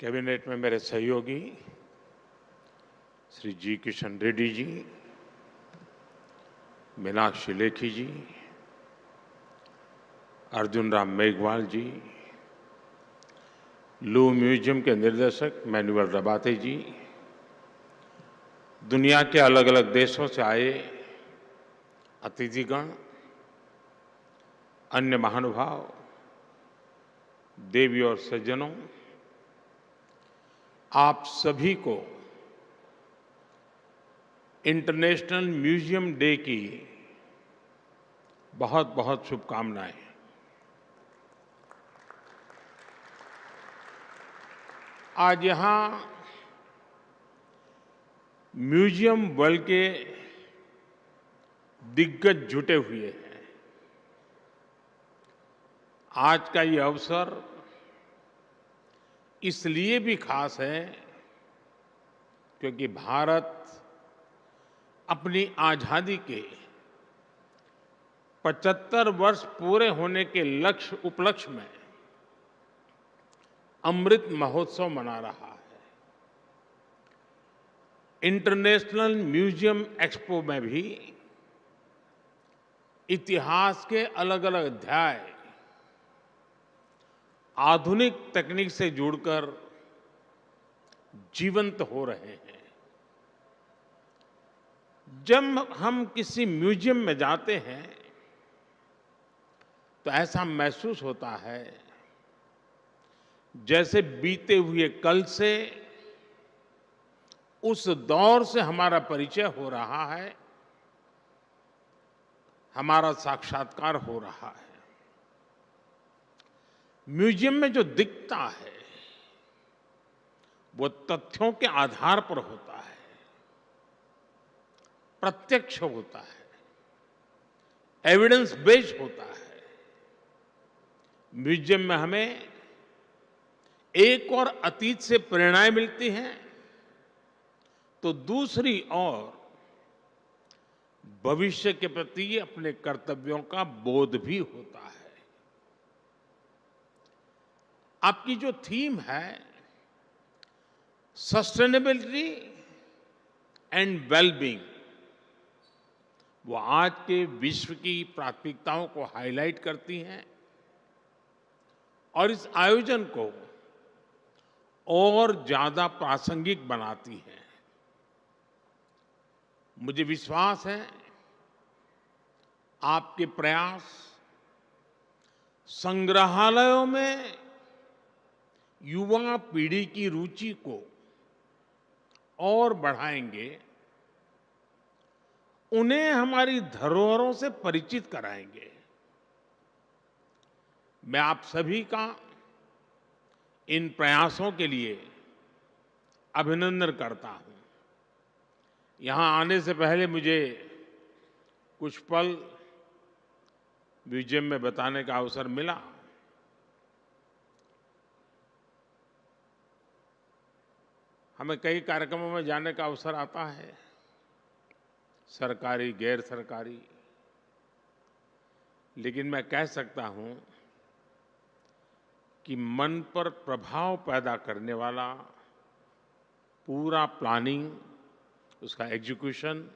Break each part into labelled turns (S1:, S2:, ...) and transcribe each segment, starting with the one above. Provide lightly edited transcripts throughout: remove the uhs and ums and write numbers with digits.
S1: Cabinet में मेरे सहयोगी श्री जी किशन रेड्डी जी, मीनाक्षी लेखी जी, अर्जुन राम मेघवाल जी, लू म्यूजियम के निर्देशक मैनुअल रबाते जी, दुनिया के अलग अलग देशों से आए अतिथिगण, अन्य महानुभाव, देवी और सज्जनों, आप सभी को इंटरनेशनल म्यूजियम डे की बहुत बहुत शुभकामनाएं। आज यहां म्यूजियम वर्ल्ड के दिग्गज जुटे हुए हैं। आज का ये अवसर इसलिए भी खास है क्योंकि भारत अपनी आजादी के 75 वर्ष पूरे होने के उपलक्ष्य में अमृत महोत्सव मना रहा है। इंटरनेशनल म्यूजियम एक्सपो में भी इतिहास के अलग अलग अध्याय आधुनिक तकनीक से जुड़कर जीवंत हो रहे हैं। जब हम किसी म्यूजियम में जाते हैं तो ऐसा महसूस होता है जैसे बीते हुए कल से, उस दौर से हमारा परिचय हो रहा है, हमारा साक्षात्कार हो रहा है। म्यूजियम में जो दिखता है वो तथ्यों के आधार पर होता है, प्रत्यक्ष होता है, एविडेंस बेस्ड होता है। म्यूजियम में हमें एक और अतीत से प्रेरणाएं मिलती हैं तो दूसरी ओर भविष्य के प्रति अपने कर्तव्यों का बोध भी होता है। आपकी जो थीम है सस्टेनेबिलिटी एंड वेलबींग, वो आज के विश्व की प्राथमिकताओं को हाईलाइट करती हैं और इस आयोजन को और ज्यादा प्रासंगिक बनाती है। मुझे विश्वास है आपके प्रयास संग्रहालयों में युवा पीढ़ी की रुचि को और बढ़ाएंगे, उन्हें हमारी धरोहरों से परिचित कराएंगे। मैं आप सभी का इन प्रयासों के लिए अभिनंदन करता हूं। यहां आने से पहले मुझे कुछ पल म्यूजियम में बताने का अवसर मिला। हमें कई कार्यक्रमों में जाने का अवसर आता है, सरकारी, गैर सरकारी, लेकिन मैं कह सकता हूं कि मन पर प्रभाव पैदा करने वाला पूरा प्लानिंग, उसका एग्जीक्यूशन,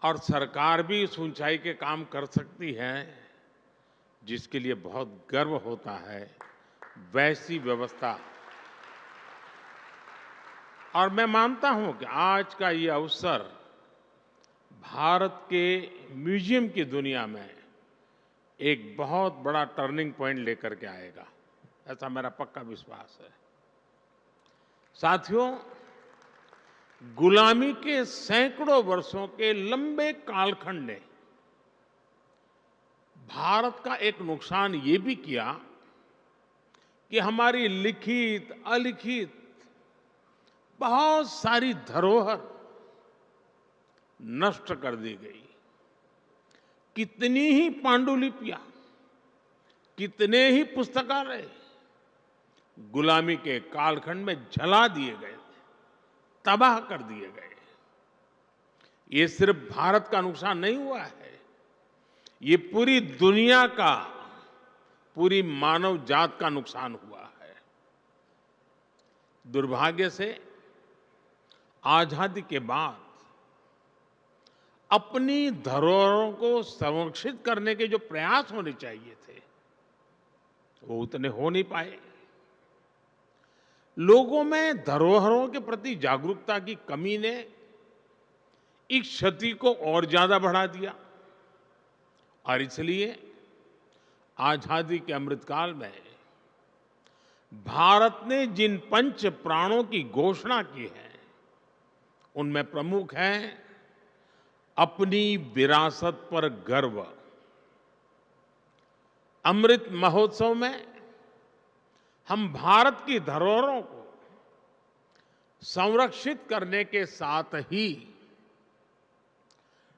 S1: और सरकार भी इस ऊंचाई के काम कर सकती है जिसके लिए बहुत गर्व होता है, वैसी व्यवस्था। और मैं मानता हूं कि आज का ये अवसर भारत के म्यूजियम की दुनिया में एक बहुत बड़ा टर्निंग पॉइंट लेकर के आएगा, ऐसा मेरा पक्का विश्वास है। साथियों, गुलामी के सैकड़ों वर्षों के लंबे कालखंड ने भारत का एक नुकसान ये भी किया कि हमारी लिखित अलिखित बहुत सारी धरोहर नष्ट कर दी गई। कितनी ही पांडुलिपियां, कितने ही पुस्तकालय गुलामी के कालखंड में जला दिए गए, तबाह कर दिए गए। ये सिर्फ भारत का नुकसान नहीं हुआ है, ये पूरी दुनिया का, पूरी मानव जात का नुकसान हुआ है। दुर्भाग्य से आजादी के बाद अपनी धरोहरों को संरक्षित करने के जो प्रयास होने चाहिए थे वो उतने हो नहीं पाए। लोगों में धरोहरों के प्रति जागरूकता की कमी ने इस क्षति को और ज्यादा बढ़ा दिया और इसलिए आजादी के अमृतकाल में भारत ने जिन पंच प्राणों की घोषणा की है उनमें प्रमुख है अपनी विरासत पर गर्व। अमृत महोत्सव में हम भारत की धरोहरों को संरक्षित करने के साथ ही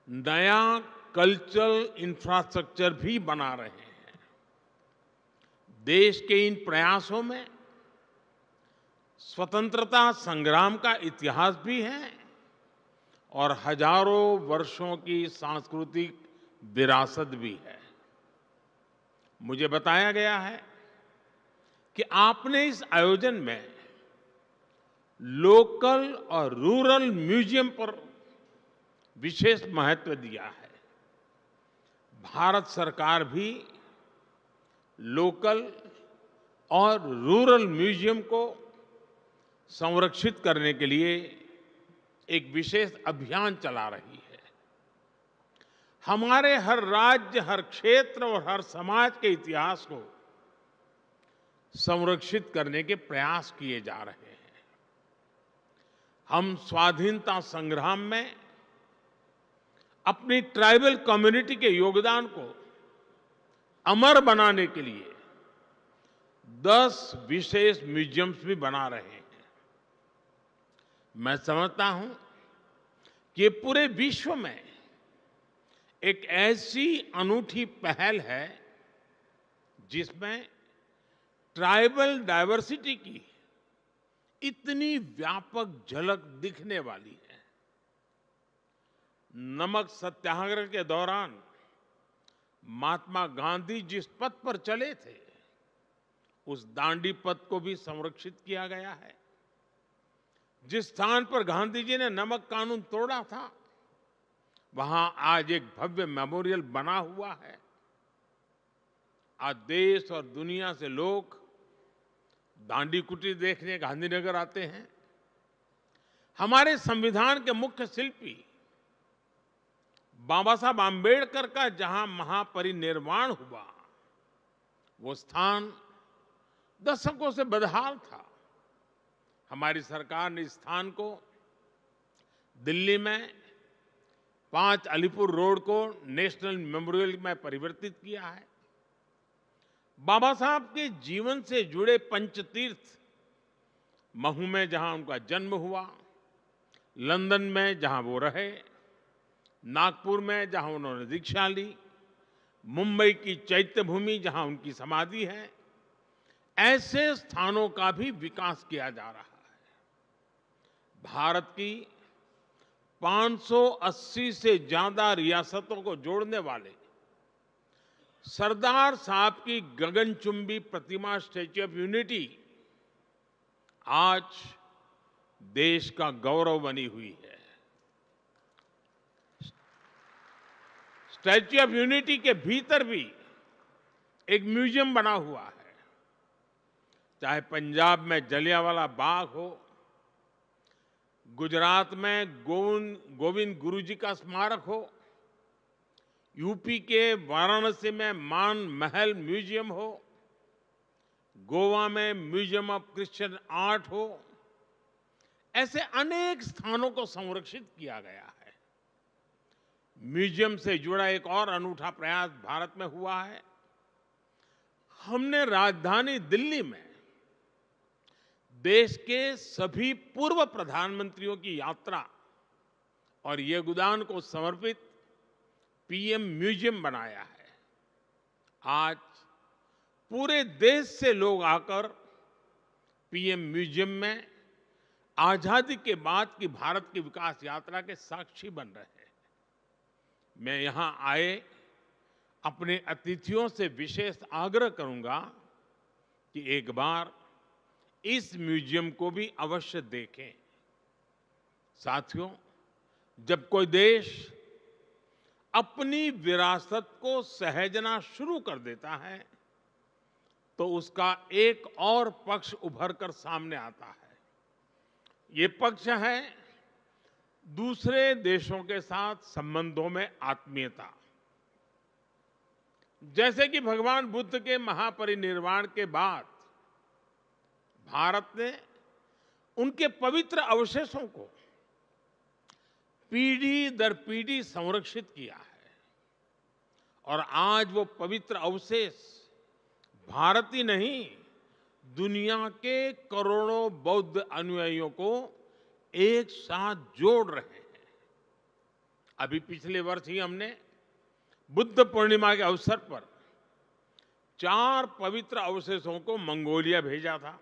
S1: नया कल्चरल इंफ्रास्ट्रक्चर भी बना रहे हैं। देश के इन प्रयासों में स्वतंत्रता संग्राम का इतिहास भी है और हजारों वर्षों की सांस्कृतिक विरासत भी है। मुझे बताया गया है कि आपने इस आयोजन में लोकल और रूरल म्यूजियम पर विशेष महत्व दिया है। भारत सरकार भी लोकल और रूरल म्यूजियम को संरक्षित करने के लिए एक विशेष अभियान चला रही है। हमारे हर राज्य, हर क्षेत्र और हर समाज के इतिहास को संरक्षित करने के प्रयास किए जा रहे हैं। हम स्वाधीनता संग्राम में अपनी ट्राइबल कम्युनिटी के योगदान को अमर बनाने के लिए 10 विशेष म्यूजियम्स भी बना रहे हैं। मैं समझता हूं कि पूरे विश्व में एक ऐसी अनूठी पहल है जिसमें ट्राइबल डायवर्सिटी की इतनी व्यापक झलक दिखने वाली है। नमक सत्याग्रह के दौरान महात्मा गांधी जिस पथ पर चले थे उस दांडी पथ को भी संरक्षित किया गया है। जिस स्थान पर गांधी जी ने नमक कानून तोड़ा था वहां आज एक भव्य मेमोरियल बना हुआ है। आज देश और दुनिया से लोग दांडी कुटीर देखने गांधीनगर आते हैं। हमारे संविधान के मुख्य शिल्पी बाबा साहब आंबेडकर का जहां महापरिनिर्वाण हुआ वो स्थान दशकों से बदहाल था। हमारी सरकार ने इस स्थान को दिल्ली में 5 अलीपुर रोड को नेशनल मेमोरियल में परिवर्तित किया है। बाबा साहब के जीवन से जुड़े पंचतीर्थ महू में जहां उनका जन्म हुआ, लंदन में जहां वो रहे, नागपुर में जहां उन्होंने दीक्षा ली, मुंबई की चैत्य भूमि जहां उनकी समाधि है, ऐसे स्थानों का भी विकास किया जा रहा है। भारत की 580 से ज्यादा रियासतों को जोड़ने वाले सरदार साहब की गगनचुंबी प्रतिमा स्टैच्यू ऑफ यूनिटी आज देश का गौरव बनी हुई है। स्टैच्यू ऑफ यूनिटी के भीतर भी एक म्यूजियम बना हुआ है। चाहे पंजाब में जलियांवाला बाग हो, गुजरात में गोविंद गुरु जी का स्मारक हो, यूपी के वाराणसी में मान महल म्यूजियम हो, गोवा में म्यूजियम ऑफ क्रिश्चियन आर्ट हो, ऐसे अनेक स्थानों को संरक्षित किया गया है। म्यूजियम से जुड़ा एक और अनूठा प्रयास भारत में हुआ है। हमने राजधानी दिल्ली में देश के सभी पूर्व प्रधानमंत्रियों की यात्रा और योगदान को समर्पित पीएम म्यूजियम बनाया है। आज पूरे देश से लोग आकर पीएम म्यूजियम में आजादी के बाद की भारत की विकास यात्रा के साक्षी बन रहे हैं। मैं यहां आए अपने अतिथियों से विशेष आग्रह करूंगा कि एक बार इस म्यूजियम को भी अवश्य देखें। साथियों, जब कोई देश अपनी विरासत को सहेजना शुरू कर देता है तो उसका एक और पक्ष उभर कर सामने आता है। ये पक्ष है दूसरे देशों के साथ संबंधों में आत्मीयता। जैसे कि भगवान बुद्ध के महापरिनिर्वाण के बाद भारत ने उनके पवित्र अवशेषों को पीढ़ी दर पीढ़ी संरक्षित किया है और आज वो पवित्र अवशेष भारत ही नहीं, दुनिया के करोड़ों बौद्ध अनुयायियों को एक साथ जोड़ रहे हैं। अभी पिछले वर्ष ही हमने बुद्ध पूर्णिमा के अवसर पर 4 पवित्र अवशेषों को मंगोलिया भेजा था।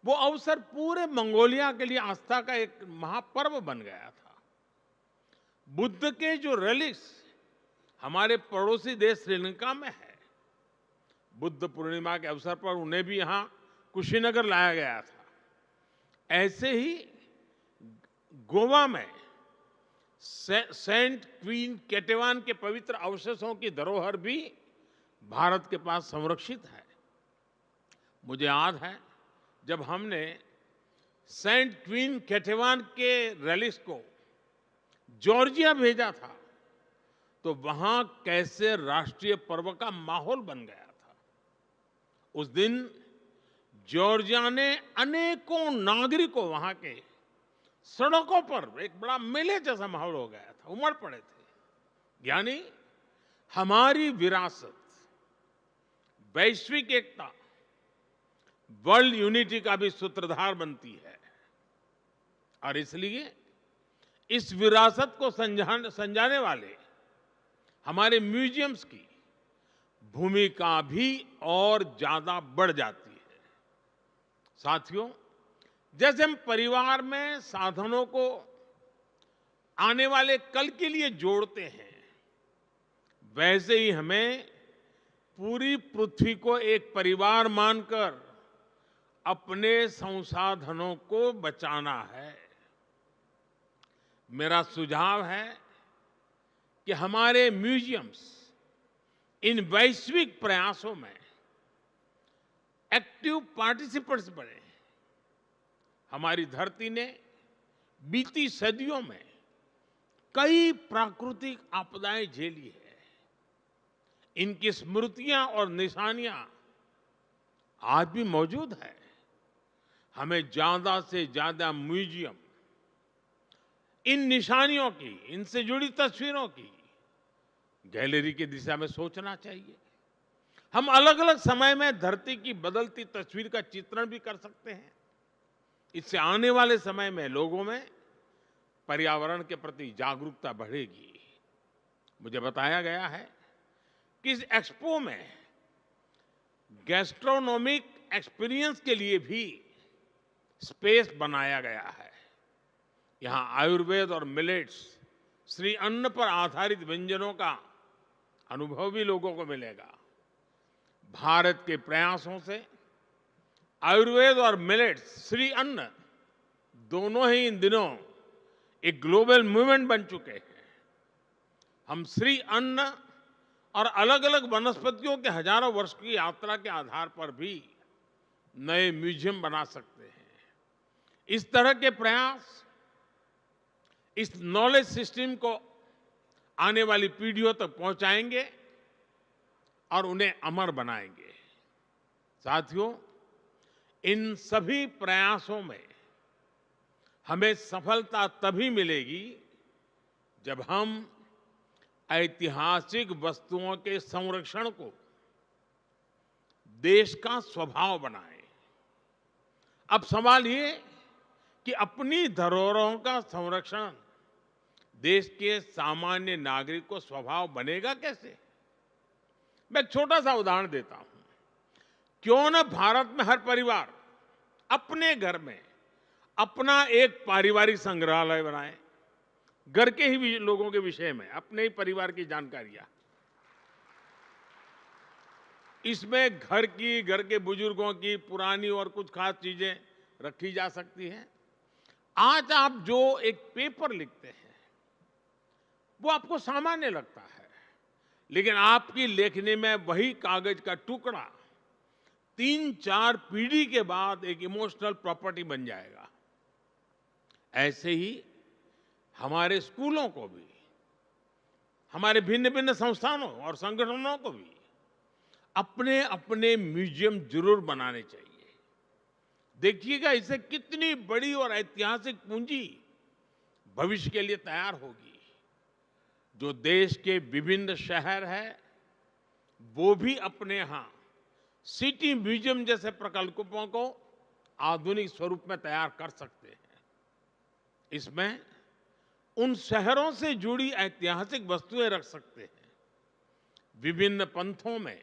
S1: वो अवसर पूरे मंगोलिया के लिए आस्था का एक महापर्व बन गया था। बुद्ध के जो रेलिक्स हमारे पड़ोसी देश श्रीलंका में है, बुद्ध पूर्णिमा के अवसर पर उन्हें भी यहां कुशीनगर लाया गया था। ऐसे ही गोवा में सेंट क्वीन केटेवान के पवित्र अवशेषों की धरोहर भी भारत के पास संरक्षित है। मुझे याद है जब हमने सेंट क्वीन केटेवान के रेलिक्स को जॉर्जिया भेजा था तो वहां कैसे राष्ट्रीय पर्व का माहौल बन गया था। उस दिन जॉर्जिया ने अनेकों नागरिकों वहां के सड़कों पर एक बड़ा मेले जैसा माहौल हो गया था, उमड़ पड़े थे। यानी हमारी विरासत वैश्विक एकता, वर्ल्ड यूनिटी का भी सूत्रधार बनती है और इसलिए इस विरासत को संजाने वाले हमारे म्यूजियम्स की भूमिका भी और ज्यादा बढ़ जाती है। साथियों, जैसे हम परिवार में साधनों को आने वाले कल के लिए जोड़ते हैं, वैसे ही हमें पूरी पृथ्वी को एक परिवार मानकर अपने संसाधनों को बचाना है। मेरा सुझाव है कि हमारे म्यूजियम्स इन वैश्विक प्रयासों में एक्टिव पार्टिसिपेंट्स बने। हमारी धरती ने बीती सदियों में कई प्राकृतिक आपदाएं झेली है। इनकी स्मृतियां और निशानियां आज भी मौजूद है। हमें ज्यादा से ज्यादा म्यूजियम इन निशानियों की, इनसे जुड़ी तस्वीरों की गैलरी की दिशा में सोचना चाहिए। हम अलग अलग समय में धरती की बदलती तस्वीर का चित्रण भी कर सकते हैं। इससे आने वाले समय में लोगों में पर्यावरण के प्रति जागरूकता बढ़ेगी। मुझे बताया गया है कि इस एक्सपो में गैस्ट्रोनोमिक एक्सपीरियंस के लिए भी स्पेस बनाया गया है। यहां आयुर्वेद और मिलेट्स, श्री अन्न पर आधारित व्यंजनों का अनुभव भी लोगों को मिलेगा। भारत के प्रयासों से आयुर्वेद और मिलेट्स, श्री अन्न दोनों ही इन दिनों एक ग्लोबल मूवमेंट बन चुके हैं। हम श्री अन्न और अलग अलग वनस्पतियों के हजारों वर्ष की यात्रा के आधार पर भी नए म्यूजियम बना सकते हैं। इस तरह के प्रयास इस नॉलेज सिस्टम को आने वाली पीढ़ियों तक पहुंचाएंगे और उन्हें अमर बनाएंगे। साथियों, इन सभी प्रयासों में हमें सफलता तभी मिलेगी जब हम ऐतिहासिक वस्तुओं के संरक्षण को देश का स्वभाव बनाएं। अब सवाल ये कि अपनी धरोहरों का संरक्षण देश के सामान्य नागरिक को स्वभाव बनेगा कैसे? मैं एक छोटा सा उदाहरण देता हूं। क्यों न भारत में हर परिवार अपने घर में अपना एक पारिवारिक संग्रहालय बनाए, घर के ही लोगों के विषय में, अपने ही परिवार की जानकारियां। इसमें घर के बुजुर्गों की पुरानी और कुछ खास चीजें रखी जा सकती हैं। आज आप जो एक पेपर लिखते हैं वो आपको सामान्य लगता है, लेकिन आपकी लेखनी में वही कागज का टुकड़ा 3-4 पीढ़ी के बाद एक इमोशनल प्रॉपर्टी बन जाएगा। ऐसे ही हमारे स्कूलों को भी, हमारे भिन्न भिन्न संस्थानों और संगठनों को भी अपने अपने म्यूजियम जरूर बनाने चाहिए। देखिएगा इससे कितनी बड़ी और ऐतिहासिक पूंजी भविष्य के लिए तैयार होगी। जो देश के विभिन्न शहर हैं वो भी अपने यहां सिटी म्यूजियम जैसे प्रकल्पों को आधुनिक स्वरूप में तैयार कर सकते हैं। इसमें उन शहरों से जुड़ी ऐतिहासिक वस्तुएं रख सकते हैं। विभिन्न पंथों में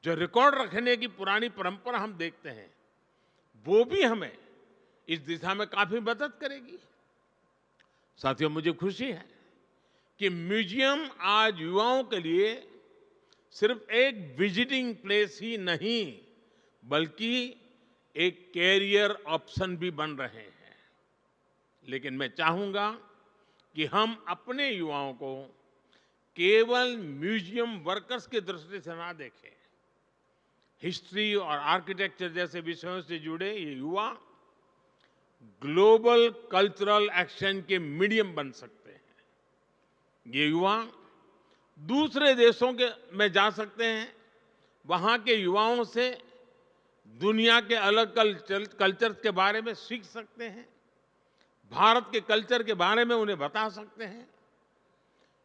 S1: जो रिकॉर्ड रखने की पुरानी परंपरा हम देखते हैं वो भी हमें इस दिशा में काफी मदद करेगी। साथियों, मुझे खुशी है कि म्यूजियम आज युवाओं के लिए सिर्फ एक विजिटिंग प्लेस ही नहीं बल्कि एक कैरियर ऑप्शन भी बन रहे हैं। लेकिन मैं चाहूंगा कि हम अपने युवाओं को केवल म्यूजियम वर्कर्स की दृष्टि से ना देखें। हिस्ट्री और आर्किटेक्चर जैसे विषयों से जुड़े ये युवा ग्लोबल कल्चरल एक्सचेंज के मीडियम बन सकते हैं। ये युवा दूसरे देशों में जा सकते हैं, वहां के युवाओं से दुनिया के अलग कल्चर के बारे में सीख सकते हैं, भारत के कल्चर के बारे में उन्हें बता सकते हैं।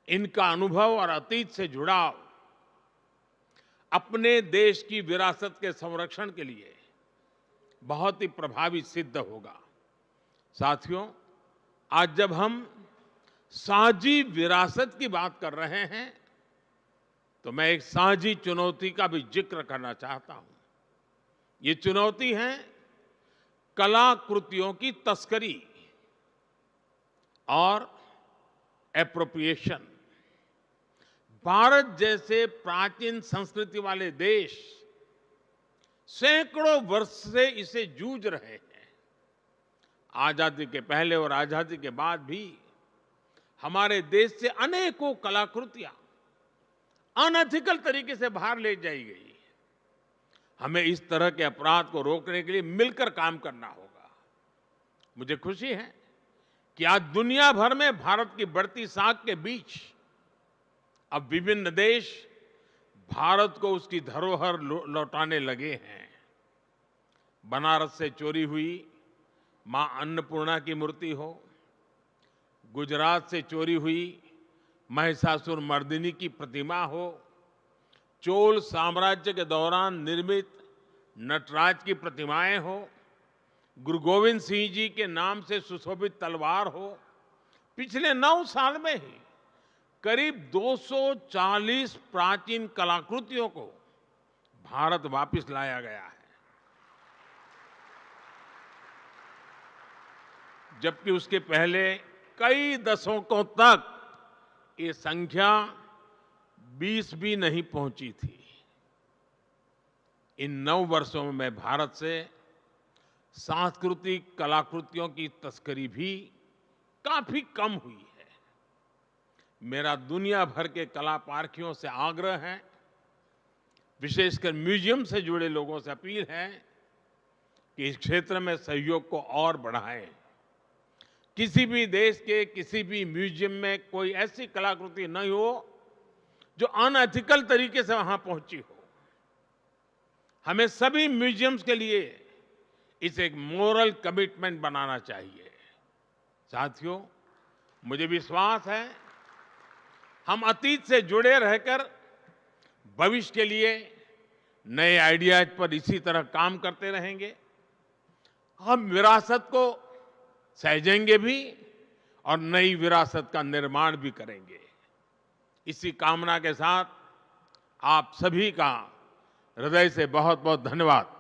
S1: इनका अनुभव और अतीत से जुड़ाव अपने देश की विरासत के संरक्षण के लिए बहुत ही प्रभावी सिद्ध होगा। साथियों, आज जब हम साझी विरासत की बात कर रहे हैं तो मैं एक साझी चुनौती का भी जिक्र करना चाहता हूं। ये चुनौती है कलाकृतियों की तस्करी और एप्रोप्रिएशन। भारत जैसे प्राचीन संस्कृति वाले देश सैकड़ों वर्ष से इसे जूझ रहे हैं। आजादी के पहले और आजादी के बाद भी हमारे देश से अनेकों कलाकृतियां अनएथिकल तरीके से बाहर ले जाई गई। हमें इस तरह के अपराध को रोकने के लिए मिलकर काम करना होगा। मुझे खुशी है कि आज दुनिया भर में भारत की बढ़ती साख के बीच अब विभिन्न देश भारत को उसकी धरोहर लौटाने लगे हैं। बनारस से चोरी हुई मां अन्नपूर्णा की मूर्ति हो, गुजरात से चोरी हुई महिषासुर मर्दिनी की प्रतिमा हो, चोल साम्राज्य के दौरान निर्मित नटराज की प्रतिमाएं हो, गुरु गोविंद सिंह जी के नाम से सुशोभित तलवार हो, पिछले 9 साल में ही करीब 240 प्राचीन कलाकृतियों को भारत वापस लाया गया है। जबकि उसके पहले कई दशकों तक ये संख्या 20 भी नहीं पहुंची थी। इन 9 वर्षों में भारत से सांस्कृतिक कलाकृतियों की तस्करी भी काफी कम हुई है। मेरा दुनिया भर के कला पारखियों से आग्रह है, विशेषकर म्यूजियम से जुड़े लोगों से अपील है कि इस क्षेत्र में सहयोग को और बढ़ाएं। किसी भी देश के किसी भी म्यूजियम में कोई ऐसी कलाकृति नहीं हो जो अनएथिकल तरीके से वहां पहुंची हो। हमें सभी म्यूजियम्स के लिए इसे एक मोरल कमिटमेंट बनाना चाहिए। साथियों, मुझे विश्वास है हम अतीत से जुड़े रहकर भविष्य के लिए नए आइडियाज पर इसी तरह काम करते रहेंगे। हम विरासत को सहेजेंगे भी और नई विरासत का निर्माण भी करेंगे। इसी कामना के साथ आप सभी का हृदय से बहुत बहुत धन्यवाद।